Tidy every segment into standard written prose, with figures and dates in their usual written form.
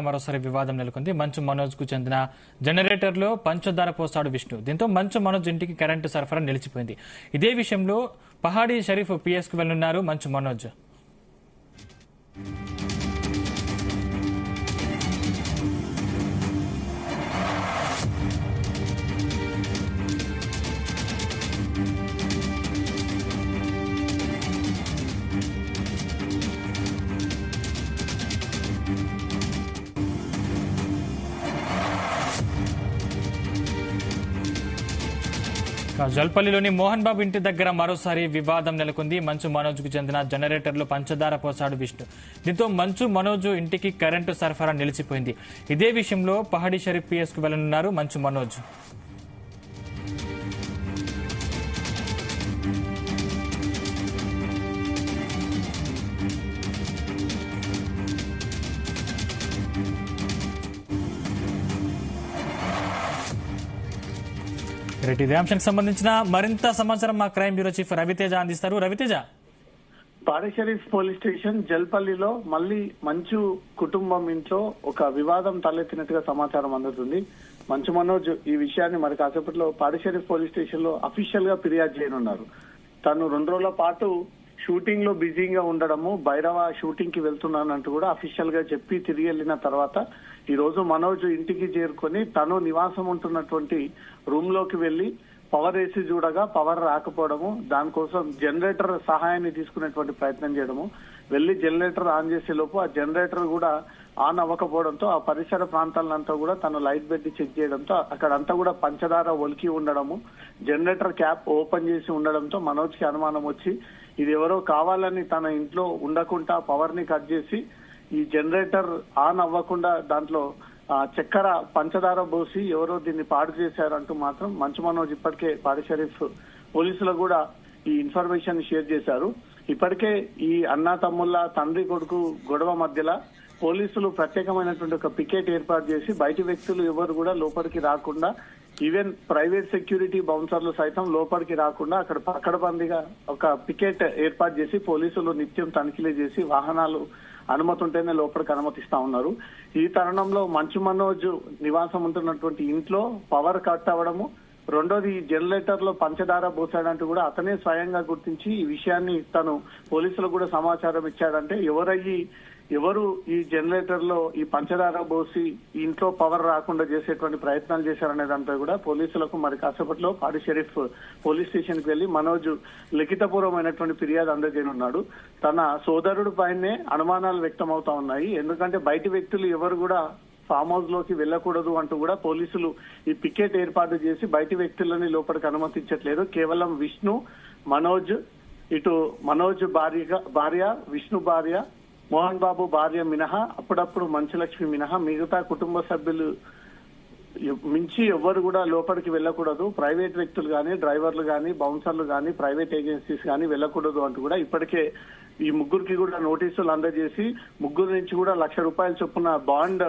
మరోసారి వివాదం నెలకొంది. మంచు మనోజ్ కు చెందిన జనరేటర్ లో పంచదార పోస్తాడు విష్ణు. దీంతో మంచు మనోజ్ ఇంటికి కరెంటు సరఫరా నిలిచిపోయింది. ఇదే విషయంలో పహాడీ షరీఫ్ పిఎస్ కు వెళ్లున్నారు మంచు మనోజ్. జల్పల్లిలోని మోహన్ బాబు ఇంటి దగ్గర మరోసారి వివాదం నెలకొంది. మంచు మనోజ్ కు చెందిన జనరేటర్ లో పంచదార పోసాడు విష్ణు. దీంతో మంచు మనోజ్ ఇంటికి కరెంటు సరఫరా నిలిచిపోయింది. ఇదే విషయంలో పహాడీ షరీఫ్ పిఎస్ కు వెళ్లనున్నారు మంచు మనోజ్. ఇదే అంశానికి సంబంధించిన మరింత సమాచారం మా క్రైమ్ బ్యూరో చీఫ్ రవితేజ అందిస్తారు. రవితేజ, పహాడీ షరీఫ్ పోలీస్ స్టేషన్ జల్పల్లిలో మళ్లీ మంచు కుటుంబం ఇంట్లో ఒక వివాదం తలెత్తినట్టుగా సమాచారం అందుతుంది. మంచు మనోజ్ ఈ విషయాన్ని మరి కాసేపట్లో పహాడీ షరీఫ్ పోలీస్ స్టేషన్ లో అఫీషియల్ గా ఫిర్యాదు చేయనున్నారు. తను 2 రోజుల పాటు షూటింగ్ లో బిజీగా ఉండడము, భైరవ షూటింగ్ కి వెళ్తున్నానంటూ కూడా అఫీషియల్ గా చెప్పి తిరిగి వెళ్లిన తర్వాత ఈ రోజు మనోజ్ ఇంటికి చేరుకొని తను నివాసం ఉంటున్నటువంటి రూమ్ లోకి వెళ్లి పవర్ వేసి చూడగా పవర్ రాకపోవడము, దానికోసం జనరేటర్ సహాయాన్ని తీసుకునేటువంటి ప్రయత్నం చేయడము, వెళ్లి జనరేటర్ ఆన్ చేసే లోపు ఆ జనరేటర్ కూడా ఆన్ అవ్వకపోవడంతో ఆ పరిసర ప్రాంతాలంతా కూడా తను లైట్ పెట్టి చెక్ చేయడంతో అక్కడంతా కూడా పంచదార ఒలికి ఉండడము, జనరేటర్ క్యాప్ ఓపెన్ చేసి ఉండడంతో మనోజ్ కి అనుమానం వచ్చి ఇది ఎవరో కావాలని తన ఇంట్లో ఉండకుండా పవర్ ని కట్ చేసి ఈ జనరేటర్ ఆన్ అవ్వకుండా దాంట్లో చక్కెర పంచదార పోసి ఎవరో దీన్ని పాడు చేశారంటూ మాత్రం మంచు మనోజ్ ఇప్పటికే పహాడీ షరీఫ్ పోలీసులకు కూడా ఈ ఇన్ఫర్మేషన్ షేర్ చేశారు. ఇప్పటికే ఈ అన్నా తమ్ముళ్ళ తండ్రి కొడుకు గొడవ మధ్యలో పోలీసులు ప్రత్యేకమైనటువంటి ఒక పికెట్ ఏర్పాటు చేసి బయటి వ్యక్తులు ఎవరు కూడా లోపలికి రాకుండా, ఈవెన్ ప్రైవేట్ సెక్యూరిటీ బౌన్సర్లు సైతం లోపలికి రాకుండా అక్కడ పకడ్బందీగా ఒక పికెట్ ఏర్పాటు చేసి పోలీసులు నిత్యం తనిఖీలు చేసి వాహనాలు అనుమతి ఉంటేనే లోపలికి అనుమతిస్తా ఉన్నారు. ఈ తరుణంలో మంచు మనోజ్ నివాసం ఉంటున్నటువంటి ఇంట్లో పవర్ కట్ అవ్వడము, రెండోది జనరేటర్ లో పంచదార పోసాడంటూ కూడా అతనే స్వయంగా గుర్తించి ఈ విషయాన్ని తను పోలీసులకు కూడా సమాచారం ఇచ్చాడంటే ఎవరు ఈ జనరేటర్ లో ఈ పంచదార పోసి ఇంట్లో పవర్ రాకుండా చేసేటువంటి ప్రయత్నాలు చేశారనే దానిపై కూడా పోలీసులకు మరి కాసేపట్లో పహాడీ షరీఫ్ పోలీస్ స్టేషన్ కి వెళ్లి మనోజ్ లిఖితపూర్వమైనటువంటి ఫిర్యాదు అందజేయనున్నాడు. తన సోదరుడి పైనే అనుమానాలు వ్యక్తం అవుతా ఉన్నాయి. ఎందుకంటే బయటి వ్యక్తులు ఎవరు కూడా ఫామ్ హౌస్ లోకి వెళ్లకూడదు అంటూ కూడా పోలీసులు ఈ పికెట్ ఏర్పాటు చేసి బయటి వ్యక్తులని లోపలికి అనుమతించట్లేదు. కేవలం విష్ణు, మనోజ్, ఇటు మనోజ్ భార్య, విష్ణు భార్య, మోహన్ బాబు భార్య మినహా, అప్పుడప్పుడు మంచులక్ష్మి మినహా మిగతా కుటుంబ సభ్యులు మించి ఎవ్వరు కూడా లోపలికి వెళ్లకూడదు. ప్రైవేట్ వ్యక్తులు గానీ, డ్రైవర్లు గానీ, బౌన్సర్లు గానీ, ప్రైవేట్ ఏజెన్సీస్ గానీ వెళ్లకూడదు అంటూ కూడా ఇప్పటికే ఈ ముగ్గురికి కూడా నోటీసులు అందజేసి ముగ్గురు నుంచి కూడా ₹1,00,000 చొప్పున బాండ్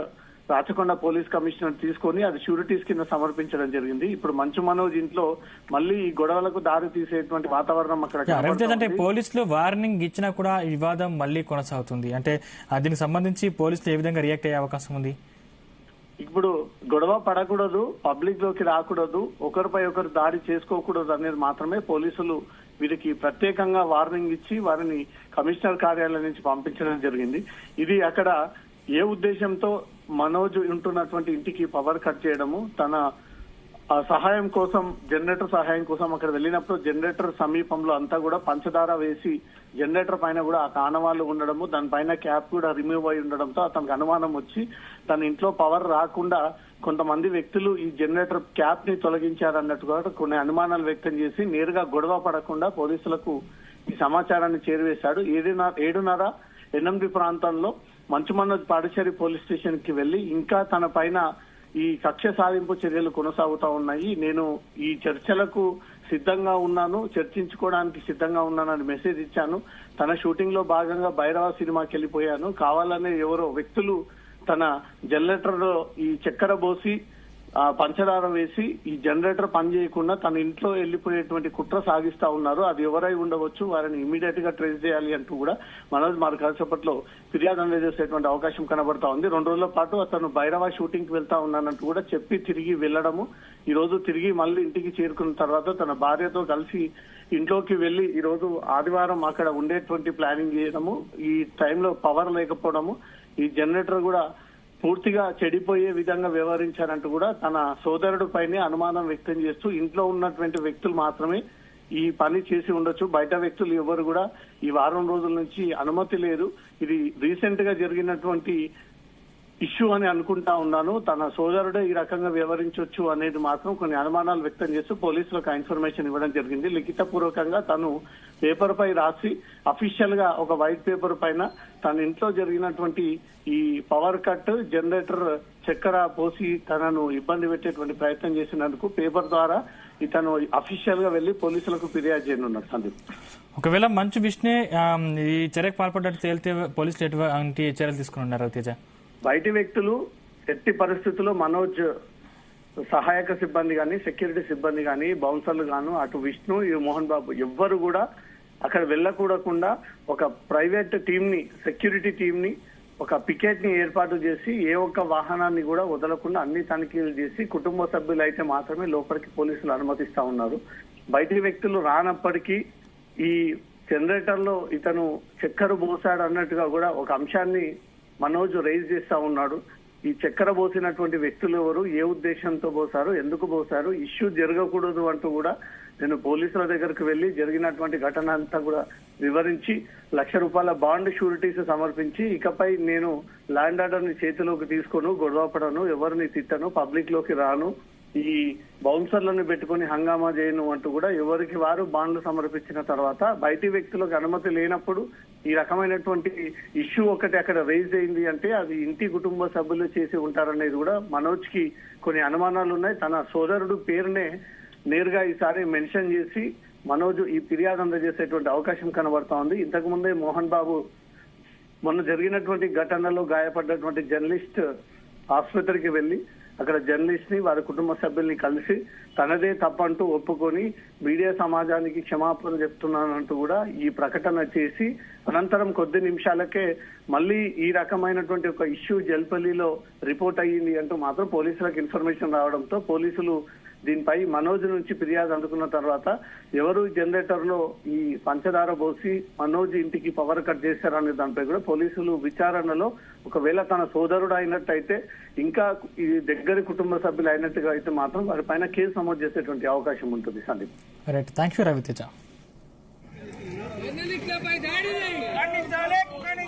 రాచకొండ పోలీస్ కమిషనర్ తీసుకొని అది షూరిటీస్ కింద సమర్పించడం జరిగింది. ఇప్పుడు మంచు మనోజ్ ఇంట్లో మళ్ళీ ఈ గొడవలకు దారి తీసేటువంటి వాతావరణం అక్కడ. అంటే పోలీసులు వార్నింగ్ ఇచ్చినా కూడా వివాదం మళ్ళీ కొనసాగుతుంది. అంటే దీనికి సంబంధించి పోలీసులు ఏ విధంగా రియాక్ట్ అయ్యే అవకాశం ఉంది? ఇప్పుడు గొడవ పడకూడదు, పబ్లిక్ లోకి రాకూడదు, ఒకరిపై ఒకరు దాడి చేసుకోకూడదు అనేది మాత్రమే పోలీసులు వీరికి ప్రత్యేకంగా వార్నింగ్ ఇచ్చి వారిని కమిషనర్ కార్యాలయం నుంచి పంపించడం జరిగింది. ఇది అక్కడ ఏ ఉద్దేశంతో మనోజ్ ఉంటున్నటువంటి ఇంటికి పవర్ కట్ చేయడము, తన సహాయం కోసం జనరేటర్ సహాయం కోసం అక్కడ వెళ్ళినప్పుడు జనరేటర్ సమీపంలో అంతా కూడా పంచదార వేసి జనరేటర్ పైన కూడా ఆ కానవాళ్లు ఉండడము, దానిపైన క్యాప్ కూడా రిమూవ్ అయి ఉండడంతో అతనికి అనుమానం వచ్చి తన ఇంట్లో పవర్ రాకుండా కొంతమంది వ్యక్తులు ఈ జనరేటర్ క్యాప్ ని తొలగించారన్నట్టుగా కొన్ని అనుమానాలు వ్యక్తం చేసి నేరుగా గొడవ పడకుండా పోలీసులకు ఈ సమాచారాన్ని చేరువేశాడు. 7:30-8 ప్రాంతంలో మంచు మనోజ్ పహాడీ షరీఫ్ పోలీస్ స్టేషన్ కి వెళ్లి ఇంకా తన పైన ఈ కక్ష సాధింపు చర్యలు కొనసాగుతా ఉన్నాయి, నేను ఈ చర్చలకు సిద్ధంగా ఉన్నాను, చర్చించుకోవడానికి సిద్ధంగా ఉన్నానని మెసేజ్ ఇచ్చాను, తన షూటింగ్ లో భాగంగా భైరవ సినిమాకి వెళ్ళిపోయాను, కావాలనే ఎవరో వ్యక్తులు తన జనరేటర్ లో ఈ చక్కెర పోసి పంచదార వేసి ఈ జనరేటర్ పని చేయకుండా తన ఇంట్లో వెళ్లిపోయేటువంటి కుట్ర సాగిస్తా ఉన్నారు. అది ఎవరై ఉండవచ్చు, వారిని ఇమీడియట్ గా ట్రేస్ చేయాలి అంటూ కూడా మనోజ్ మరి కాసేపట్లో ఫిర్యాదు అందజేసేటువంటి అవకాశం కనబడతా ఉంది. 2 రోజుల పాటు అతను భైరవ షూటింగ్ కి వెళ్తా ఉన్నానంటూ కూడా చెప్పి తిరిగి వెళ్లడము, ఈ రోజు తిరిగి మళ్ళీ ఇంటికి చేరుకున్న తర్వాత తన భార్యతో కలిసి ఇంట్లోకి వెళ్లి ఈ రోజు ఆదివారం అక్కడ ఉండేటువంటి ప్లానింగ్ చేయడము, ఈ టైంలో పవర్ లేకపోవడము, ఈ జనరేటర్ కూడా పూర్తిగా చెడిపోయే విధంగా వ్యవహరించారంటూ కూడా తన సోదరుడు పైనే అనుమానం వ్యక్తం చేస్తూ ఇంట్లో ఉన్నటువంటి వ్యక్తులు మాత్రమే ఈ పని చేసి ఉండొచ్చు, బయట వ్యక్తులు ఎవరు కూడా ఈ వారం రోజుల నుంచి అనుమతి లేదు, ఇది రీసెంట్ గా జరిగినటువంటి ఇష్యూ అని అనుకుంటా ఉన్నాను, తన సోదరుడే ఈ రకంగా వ్యవహరించవచ్చు అనేది మాత్రం కొన్ని అనుమానాలు వ్యక్తం చేస్తూ పోలీసులకు ఇన్ఫర్మేషన్ ఇవ్వడం జరిగింది. లిఖిత పూర్వకంగా తను పేపర్ పై రాసి అఫీషియల్ గా ఒక వైట్ పేపర్ పైన తన ఇంట్లో జరిగినటువంటి ఈ పవర్ కట్, జనరేటర్ చక్కెర పోసి తనను ఇబ్బంది పెట్టేటువంటి ప్రయత్నం చేసినందుకు పేపర్ ద్వారా ఇతను అఫీషియల్ గా వెళ్లి పోలీసులకు ఫిర్యాదు చేయనున్నారు. సందీప్, ఒకవేళ మంచు విష్ణు ఈ చర్యకు పాల్పడ్డట్టు తేలితే పోలీసులు ఎటువంటి చర్యలు తీసుకున్నారు? తేజ, బయటి వ్యక్తులు ఎట్టి పరిస్థితుల్లో మనోజ్ సహాయక సిబ్బంది గాని, సెక్యూరిటీ సిబ్బంది గాని, బౌన్సర్లు గాను, అటు విష్ణు ఈ మోహన్ బాబు ఎవ్వరు కూడా అక్కడ వెళ్ళకూడకుండా ఒక ప్రైవేట్ టీమ్ ని, సెక్యూరిటీ టీమ్ ని, ఒక పికెట్ ని ఏర్పాటు చేసి ఏ ఒక్క వాహనాన్ని కూడా వదలకుండా అన్ని తనిఖీలు చేసి కుటుంబ సభ్యులు అయితే మాత్రమే లోపలికి పోలీసులు అనుమతిస్తా ఉన్నారు. బయటి వ్యక్తులు రానప్పటికీ ఈ జనరేటర్ లో ఇతను చక్కెర పోసాడు అన్నట్టుగా కూడా ఒక అంశాన్ని మనోజ్ రైజ్ చేస్తా ఉన్నాడు. ఈ చక్కెర పోసినటువంటి వ్యక్తులు ఎవరు, ఏ ఉద్దేశంతో పోసారు, ఎందుకు పోసారు, ఇష్యూ జరగకూడదు అంటూ కూడా నేను పోలీసుల దగ్గరకు వెళ్లి జరిగినటువంటి ఘటన అంతా కూడా వివరించి ₹1,00,000 బాండ్ షూరిటీస్ సమర్పించి ఇకపై నేను ల్యాండ్ ఆర్డర్ ని చేతిలోకి తీసుకోను, గొడవపడను, ఎవరిని తిట్టను, పబ్లిక్ లోకి రాను, ఈ బౌన్సర్లను పెట్టుకుని హంగామా చేయను అంటూ కూడా ఎవరికి వారు బాండ్లు సమర్పించిన తర్వాత బయటి వ్యక్తులకు అనుమతి లేనప్పుడు ఈ రకమైనటువంటి ఇష్యూ ఒకటి అక్కడ రైజ్ అయింది అంటే అది ఇంటి కుటుంబ సభ్యులు చేసి ఉంటారనేది కూడా మనోజ్ కి కొన్ని అనుమానాలు ఉన్నాయి. తన సోదరుడు పేరునే నేరుగా ఈసారి మెన్షన్ చేసి మనోజ్ ఈ ఫిర్యాదు అందజేసేటువంటి అవకాశం కనబడతా ఉంది. ఇంతకు ముందే మోహన్ బాబు మొన్న జరిగినటువంటి ఘటనలో గాయపడ్డటువంటి జర్నలిస్ట్ ఆసుపత్రికి వెళ్లి అక్కడ జర్నలిస్ట్ ని, వారి కుటుంబ సభ్యుల్ని కలిసి తనదే తప్పంటూ ఒప్పుకొని మీడియా సమాజానికి క్షమాపణ చెప్తున్నానంటూ కూడా ఈ ప్రకటన చేసి అనంతరం కొద్ది నిమిషాలకే మళ్ళీ ఈ రకమైనటువంటి ఒక ఇష్యూ జల్పల్లిలో రిపోర్ట్ అయ్యింది అంటూ మాత్రం పోలీసులకు ఇన్ఫర్మేషన్ రావడంతో పోలీసులు దీనిపై మనోజ్ నుంచి ఫిర్యాదు అందుకున్న తర్వాత ఎవరు జనరేటర్ లో ఈ పంచదార పోసి మనోజ్ ఇంటికి పవర్ కట్ చేశారనే దానిపై కూడా పోలీసులు విచారణలో ఒకవేళ తన సోదరుడు అయినట్టయితే, ఇంకా ఈ దగ్గర కుటుంబ సభ్యులు అయినట్టుగా అయితే మాత్రం వారిపైన కేసు నమోదు చేసేటువంటి అవకాశం ఉంటుంది. Sandeep, right, thank you Raviteja. ఖండించాలి.